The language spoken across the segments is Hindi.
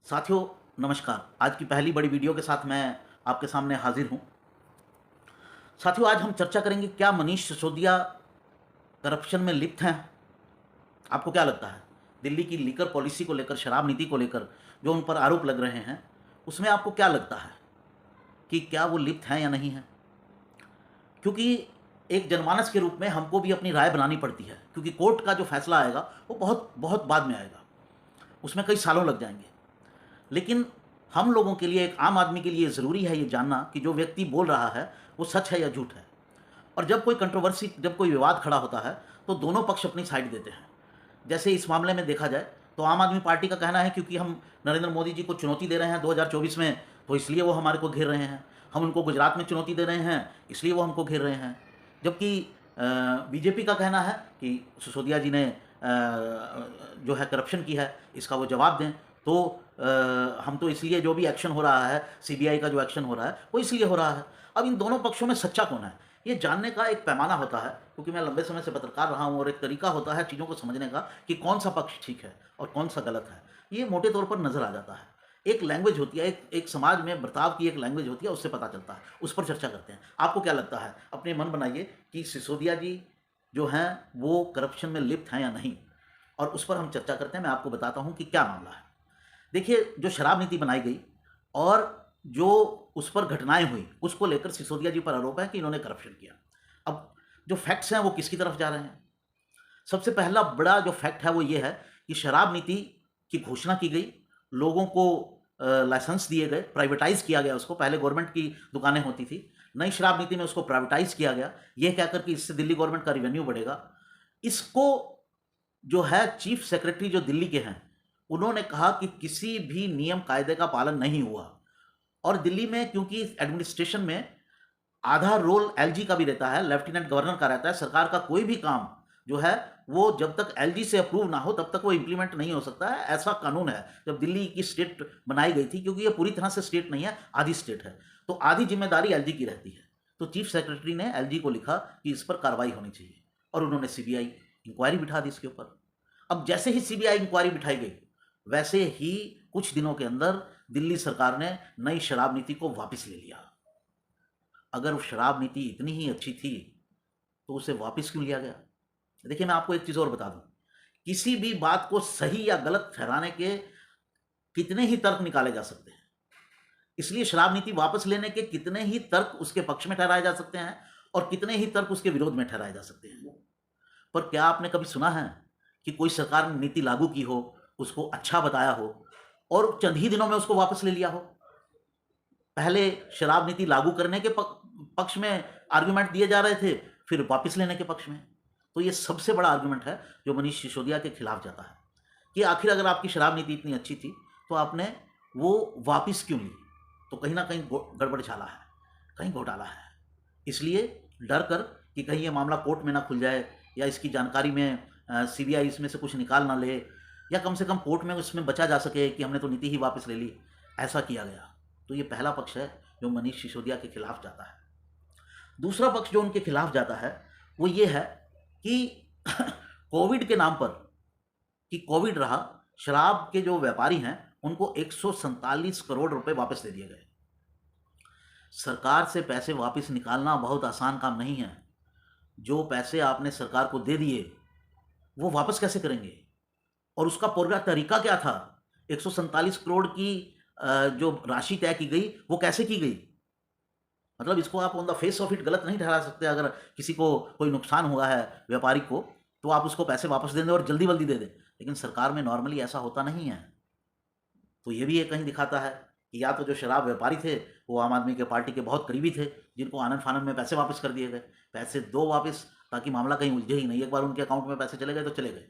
साथियों, नमस्कार। आज की पहली बड़ी वीडियो के साथ मैं आपके सामने हाजिर हूँ। साथियों, आज हम चर्चा करेंगे, क्या मनीष सिसोदिया करप्शन में लिप्त हैं? आपको क्या लगता है? दिल्ली की लीकर पॉलिसी को लेकर, शराब नीति को लेकर जो उन पर आरोप लग रहे हैं, उसमें आपको क्या लगता है कि क्या वो लिप्त हैं या नहीं हैं? क्योंकि एक जनमानस के रूप में हमको भी अपनी राय बनानी पड़ती है, क्योंकि कोर्ट का जो फैसला आएगा वो बहुत बहुत बाद में आएगा, उसमें कई सालों लग जाएंगे। लेकिन हम लोगों के लिए, एक आम आदमी के लिए ज़रूरी है ये जानना कि जो व्यक्ति बोल रहा है वो सच है या झूठ है। और जब कोई कंट्रोवर्सी, जब कोई विवाद खड़ा होता है तो दोनों पक्ष अपनी साइड देते हैं। जैसे इस मामले में देखा जाए तो आम आदमी पार्टी का कहना है क्योंकि हम नरेंद्र मोदी जी को चुनौती दे रहे हैं 2024 में, तो इसलिए वो हमारे को घेर रहे हैं। हम उनको गुजरात में चुनौती दे रहे हैं, इसलिए वो हमको घेर रहे हैं। जबकि बीजेपी का कहना है कि सिसोदिया जी ने जो है करप्शन की है, इसका वो जवाब दें। तो हम तो इसलिए, जो भी एक्शन हो रहा है, सीबीआई का जो एक्शन हो रहा है वो इसलिए हो रहा है। अब इन दोनों पक्षों में सच्चा कौन है, ये जानने का एक पैमाना होता है, क्योंकि मैं लंबे समय से पत्रकार रहा हूँ, और एक तरीका होता है चीज़ों को समझने का कि कौन सा पक्ष ठीक है और कौन सा गलत है। ये मोटे तौर पर नज़र आ जाता है। एक लैंग्वेज होती है, एक समाज में बर्ताव की एक लैंग्वेज होती है, उससे पता चलता है। उस पर चर्चा करते हैं। आपको क्या लगता है? अपने मन बनाइए कि सिसोदिया जी जो हैं वो करप्शन में लिप्त हैं या नहीं, और उस पर हम चर्चा करते हैं। मैं आपको बताता हूँ कि क्या मामला है। देखिए, जो शराब नीति बनाई गई और जो उस पर घटनाएं हुई, उसको लेकर सिसोदिया जी पर आरोप है कि इन्होंने करप्शन किया। अब जो फैक्ट्स हैं वो किसकी तरफ जा रहे हैं? सबसे पहला बड़ा जो फैक्ट है वो ये है कि शराब नीति की घोषणा की गई, लोगों को लाइसेंस दिए गए, प्राइवेटाइज किया गया उसको। पहले गवर्नमेंट की दुकानें होती थी, नई शराब नीति में उसको प्राइवेटाइज किया गया, ये कहकर कि इससे दिल्ली गवर्नमेंट का रेवेन्यू बढ़ेगा। इसको जो है चीफ सेक्रेटरी जो दिल्ली के हैं, उन्होंने कहा कि किसी भी नियम कायदे का पालन नहीं हुआ। और दिल्ली में क्योंकि एडमिनिस्ट्रेशन में आधा रोल एलजी का भी रहता है, लेफ्टिनेंट गवर्नर का रहता है। सरकार का कोई भी काम जो है वो जब तक एलजी से अप्रूव ना हो तब तक वो इंप्लीमेंट नहीं हो सकता है, ऐसा कानून है। जब दिल्ली की स्टेट बनाई गई थी, क्योंकि ये पूरी तरह से स्टेट नहीं है, आधी स्टेट है, तो आधी जिम्मेदारी एलजी की रहती है। तो चीफ सेक्रेटरी ने एलजी को लिखा कि इस पर कार्रवाई होनी चाहिए, और उन्होंने सीबीआई इंक्वायरी बिठा दी इसके ऊपर। अब जैसे ही सीबीआई इंक्वायरी बिठाई गई, वैसे ही कुछ दिनों के अंदर दिल्ली सरकार ने नई शराब नीति को वापस ले लिया। अगर वो शराब नीति इतनी ही अच्छी थी तो उसे वापस क्यों लिया गया? देखिए, मैं आपको एक चीज़ और बता दूं, किसी भी बात को सही या गलत ठहराने के कितने ही तर्क निकाले जा सकते हैं। इसलिए शराब नीति वापस लेने के कितने ही तर्क उसके पक्ष में ठहराए जा सकते हैं और कितने ही तर्क उसके विरोध में ठहराए जा सकते हैं। पर क्या आपने कभी सुना है कि कोई सरकार ने नीति लागू की हो, उसको अच्छा बताया हो और चंद ही दिनों में उसको वापस ले लिया हो? पहले शराब नीति लागू करने के पक्ष में आर्गुमेंट दिए जा रहे थे, फिर वापस लेने के पक्ष में। तो ये सबसे बड़ा आर्गुमेंट है जो मनीष सिसोदिया के खिलाफ जाता है, कि आखिर अगर आपकी शराब नीति इतनी अच्छी थी तो आपने वो वापस क्यों ली? तो कहीं ना कहीं गड़बड़ झाला है, कहीं घोटाला है। इसलिए डर कर कि कहीं ये मामला कोर्ट में ना खुल जाए, या इसकी जानकारी में सीबीआई इसमें से कुछ निकाल ना ले, या कम से कम कोर्ट में उसमें बचा जा सके कि हमने तो नीति ही वापस ले ली, ऐसा किया गया। तो ये पहला पक्ष है जो मनीष सिसोदिया के खिलाफ जाता है। दूसरा पक्ष जो उनके खिलाफ जाता है वो ये है कि कोविड के नाम पर, कि कोविड रहा, शराब के जो व्यापारी हैं उनको 147 करोड़ रुपए वापस दे दिए गए। सरकार से पैसे वापस निकालना बहुत आसान काम नहीं है। जो पैसे आपने सरकार को दे दिए वो वापस कैसे करेंगे, और उसका पूरा तरीका क्या था? 147 करोड़ की जो राशि तय की गई वो कैसे की गई? मतलब इसको आप on the face of it गलत नहीं ठहरा सकते। अगर किसी को कोई नुकसान हुआ है व्यापारी को, तो आप उसको पैसे वापस दे दें और जल्दी जल्दी दे दें, लेकिन सरकार में नॉर्मली ऐसा होता नहीं है। तो ये भी ये कहीं दिखाता है कि या तो जो शराब व्यापारी थे वो आम आदमी के पार्टी के बहुत करीबी थे, जिनको आनंद फानंद में पैसे वापस कर दिए गए। पैसे दो वापस, ताकि मामला कहीं उलझे ही नहीं, एक बार उनके अकाउंट में पैसे चले गए तो चले गए।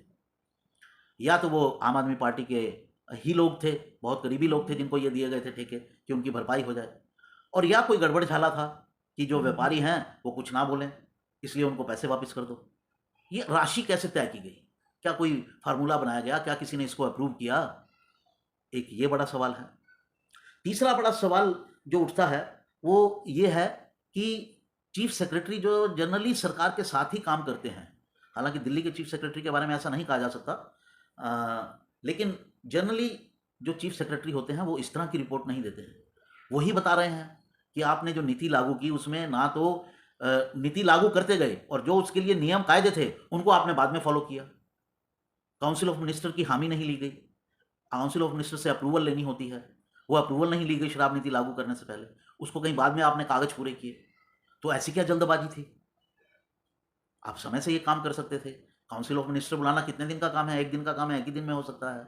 या तो वो आम आदमी पार्टी के ही लोग थे, बहुत करीबी लोग थे, जिनको ये दिए गए थे ठेके कि उनकी भरपाई हो जाए। और या कोई गड़बड़ झाला था कि जो व्यापारी हैं वो कुछ ना बोलें, इसलिए उनको पैसे वापस कर दो। ये राशि कैसे तय की गई? क्या कोई फार्मूला बनाया गया? क्या किसी ने इसको अप्रूव किया? एक ये बड़ा सवाल है। तीसरा बड़ा सवाल जो उठता है वो ये है कि चीफ सेक्रेटरी जो जनरली सरकार के साथ ही काम करते हैं, हालांकि दिल्ली के चीफ सेक्रेटरी के बारे में ऐसा नहीं कहा जा सकता, लेकिन जनरली जो चीफ सेक्रेटरी होते हैं वो इस तरह की रिपोर्ट नहीं देते हैं। वही बता रहे हैं कि आपने जो नीति लागू की उसमें ना तो नीति लागू करते गए और जो उसके लिए नियम कायदे थे उनको आपने बाद में फॉलो किया। काउंसिल ऑफ मिनिस्टर की हामी नहीं ली गई, काउंसिल ऑफ मिनिस्टर से अप्रूवल लेनी होती है, वो अप्रूवल नहीं ली गई शराब नीति लागू करने से पहले, उसको कहीं बाद में आपने कागज पूरे किए। तो ऐसी क्या जल्दबाजी थी? आप समय से ये काम कर सकते थे। काउंसिल ऑफ मिनिस्टर बुलाना कितने दिन का काम है? एक दिन का काम है, एक ही दिन में हो सकता है।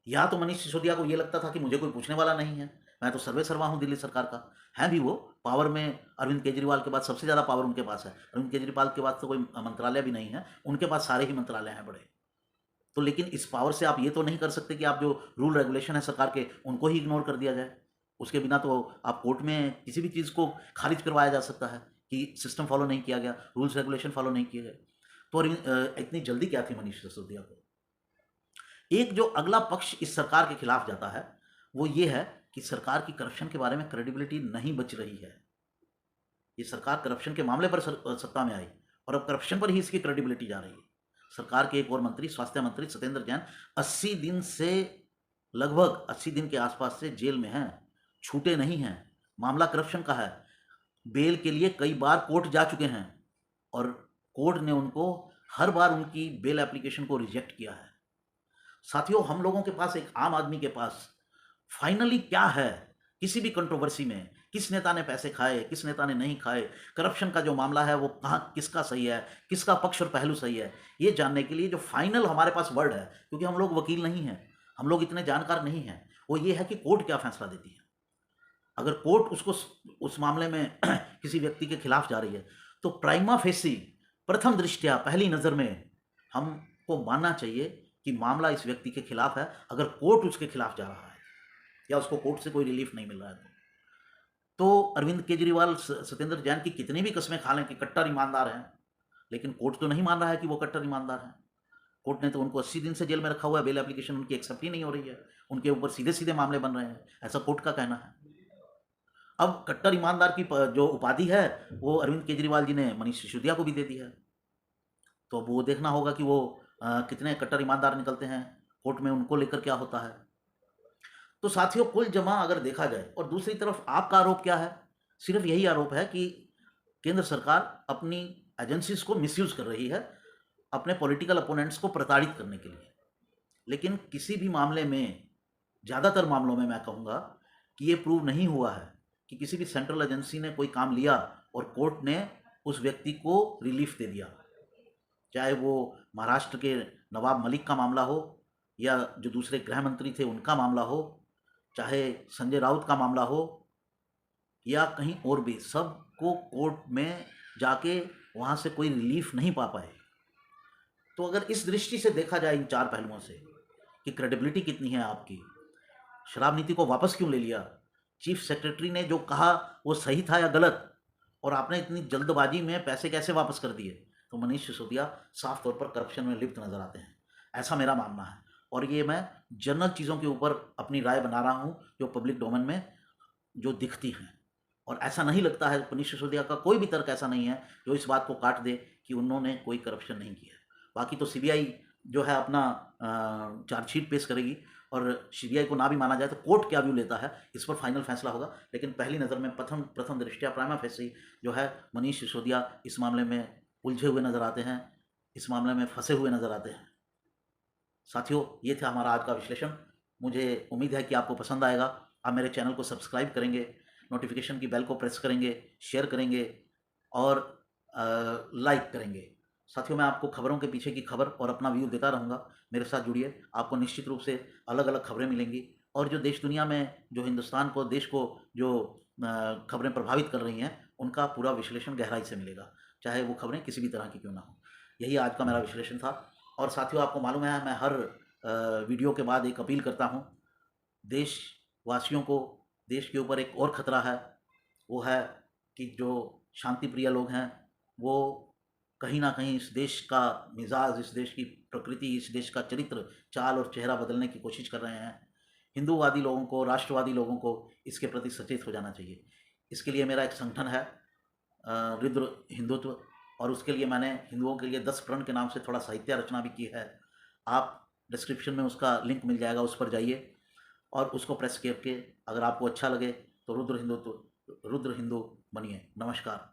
या तो मनीष सिसोदिया को ये लगता था कि मुझे कोई पूछने वाला नहीं है, मैं तो सर्वे सर्वा हूँ दिल्ली सरकार का। हैं भी वो पावर में, अरविंद केजरीवाल के बाद सबसे ज़्यादा पावर उनके पास है। अरविंद केजरीवाल के बाद तो कोई मंत्रालय भी नहीं है, उनके पास सारे ही मंत्रालय हैं बड़े। तो लेकिन इस पावर से आप ये तो नहीं कर सकते कि आप जो रूल रेगुलेशन है सरकार के उनको ही इग्नोर कर दिया जाए। उसके बिना तो आप कोर्ट में किसी भी चीज़ को खारिज करवाया जा सकता है कि सिस्टम फॉलो नहीं किया गया, रूल्स रेगुलेशन फॉलो नहीं किए गए। तो इतनी जल्दी क्या थी मनीष सिसोदिया को? एक जो अगला पक्ष इस सरकार के खिलाफ जाता है वो ये है कि सरकार की करप्शन के बारे में क्रेडिबिलिटी नहीं बच रही है। ये सरकार करप्शन के मामले पर सत्ता में आई और अब करप्शन पर ही इसकी क्रेडिबिलिटी जा रही है। सरकार के एक और मंत्री, स्वास्थ्य मंत्री सत्येंद्र जैन 80 दिन से, लगभग 80 दिन के आसपास से जेल में हैं, छूटे नहीं हैं। मामला करप्शन का है। बेल के लिए कई बार कोर्ट जा चुके हैं और कोर्ट ने उनको हर बार उनकी बेल एप्लीकेशन को रिजेक्ट किया है। साथियों, हम लोगों के पास, एक आम आदमी के पास फाइनली क्या है? किसी भी कंट्रोवर्सी में किस नेता ने पैसे खाए, किस नेता ने नहीं खाए, करप्शन का जो मामला है वो कहाँ किसका सही है, किसका पक्ष और पहलू सही है, ये जानने के लिए जो फाइनल हमारे पास वर्ड है, क्योंकि हम लोग वकील नहीं हैं, हम लोग इतने जानकार नहीं हैं, वो ये है कि कोर्ट क्या फैसला देती है। अगर कोर्ट उसको उस मामले में किसी व्यक्ति के खिलाफ जा रही है तो प्राइमा फेसी, प्रथम दृष्टया, पहली नज़र में हमको मानना चाहिए कि मामला इस व्यक्ति के खिलाफ है, अगर कोर्ट उसके खिलाफ जा रहा है या उसको कोर्ट से कोई रिलीफ नहीं मिल रहा है। तो अरविंद केजरीवाल सत्येंद्र जैन की कितनी भी कस्में खा लें कि कट्टर ईमानदार हैं, लेकिन कोर्ट तो नहीं मान रहा है कि वो कट्टर ईमानदार हैं। कोर्ट ने तो उनको 80 दिन से जेल में रखा हुआ है, बेल एप्लीकेशन उनकी एक्सेप्ट ही नहीं हो रही है, उनके ऊपर सीधे सीधे मामले बन रहे हैं, ऐसा कोर्ट का कहना है। अब कट्टर ईमानदार की जो उपाधि है वो अरविंद केजरीवाल जी ने मनीष सिसोदिया को भी दे दी है। तो अब वो देखना होगा कि वो कितने कट्टर ईमानदार निकलते हैं, कोर्ट में उनको लेकर क्या होता है। तो साथियों, कुल जमा अगर देखा जाए, और दूसरी तरफ आपका आरोप क्या है? सिर्फ यही आरोप है कि केंद्र सरकार अपनी एजेंसीज को मिसयूज कर रही है अपने पॉलिटिकल अपोनेंट्स को प्रताड़ित करने के लिए। लेकिन किसी भी मामले में, ज़्यादातर मामलों में मैं कहूँगा कि ये प्रूव नहीं हुआ है कि किसी भी सेंट्रल एजेंसी ने कोई काम लिया और कोर्ट ने उस व्यक्ति को रिलीफ दे दिया। चाहे वो महाराष्ट्र के नवाब मलिक का मामला हो या जो दूसरे गृह मंत्री थे उनका मामला हो, चाहे संजय राउत का मामला हो या कहीं और भी, सबको कोर्ट में जाके वहाँ से कोई रिलीफ नहीं पा पाए। तो अगर इस दृष्टि से देखा जाए इन चार पहलुओं से कि क्रेडिबिलिटी कितनी है आपकी, शराब नीति को वापस क्यों ले लिया, चीफ सेक्रेटरी ने जो कहा वो सही था या गलत, और आपने इतनी जल्दबाजी में पैसे कैसे वापस कर दिए, तो मनीष सिसोदिया साफ तौर पर करप्शन में लिप्त नजर आते हैं, ऐसा मेरा मानना है। और ये मैं जनरल चीज़ों के ऊपर अपनी राय बना रहा हूँ जो पब्लिक डोमेन में जो दिखती हैं, और ऐसा नहीं लगता है, मनीष सिसोदिया का कोई भी तर्क ऐसा नहीं है जो इस बात को काट दे कि उन्होंने कोई करप्शन नहीं किया है। बाकी तो सीबीआई जो है अपना चार्जशीट पेश करेगी, और सीबीआई को ना भी माना जाए तो कोर्ट क्या व्यू लेता है इस पर फाइनल फैसला होगा। लेकिन पहली नज़र में प्रथम दृष्टया प्राइमा फेसी जो है मनीष सिसोदिया इस मामले में उलझे हुए नज़र आते हैं, इस मामले में फंसे हुए नज़र आते हैं। साथियों, ये था हमारा आज का विश्लेषण। मुझे उम्मीद है कि आपको पसंद आएगा। आप मेरे चैनल को सब्सक्राइब करेंगे, नोटिफिकेशन की बेल को प्रेस करेंगे, शेयर करेंगे और लाइक करेंगे। साथियों, मैं आपको खबरों के पीछे की खबर और अपना व्यू देता रहूँगा। मेरे साथ जुड़िए, आपको निश्चित रूप से अलग अलग खबरें मिलेंगी, और जो देश दुनिया में, जो हिंदुस्तान को, देश को जो खबरें प्रभावित कर रही हैं उनका पूरा विश्लेषण गहराई से मिलेगा, चाहे वो खबरें किसी भी तरह की क्यों ना हो। यही आज का मेरा विश्लेषण था। और साथियों, आपको मालूम है मैं हर वीडियो के बाद एक अपील करता हूँ। देशवासियों को देश के ऊपर एक और ख़तरा है, वो है कि जो शांति प्रिय लोग हैं वो कहीं ना कहीं इस देश का मिजाज, इस देश की प्रकृति, इस देश का चरित्र, चाल और चेहरा बदलने की कोशिश कर रहे हैं। हिंदूवादी लोगों को, राष्ट्रवादी लोगों को इसके प्रति सचेत हो जाना चाहिए। इसके लिए मेरा एक संगठन है, रुद्र हिंदुत्व, और उसके लिए मैंने हिंदुओं के लिए 10 प्रण के नाम से थोड़ा साहित्य रचना भी की है। आप डिस्क्रिप्शन में उसका लिंक मिल जाएगा, उस पर जाइए और उसको प्रेस करके अगर आपको अच्छा लगे तो रुद्र हिंदू बनिए। नमस्कार।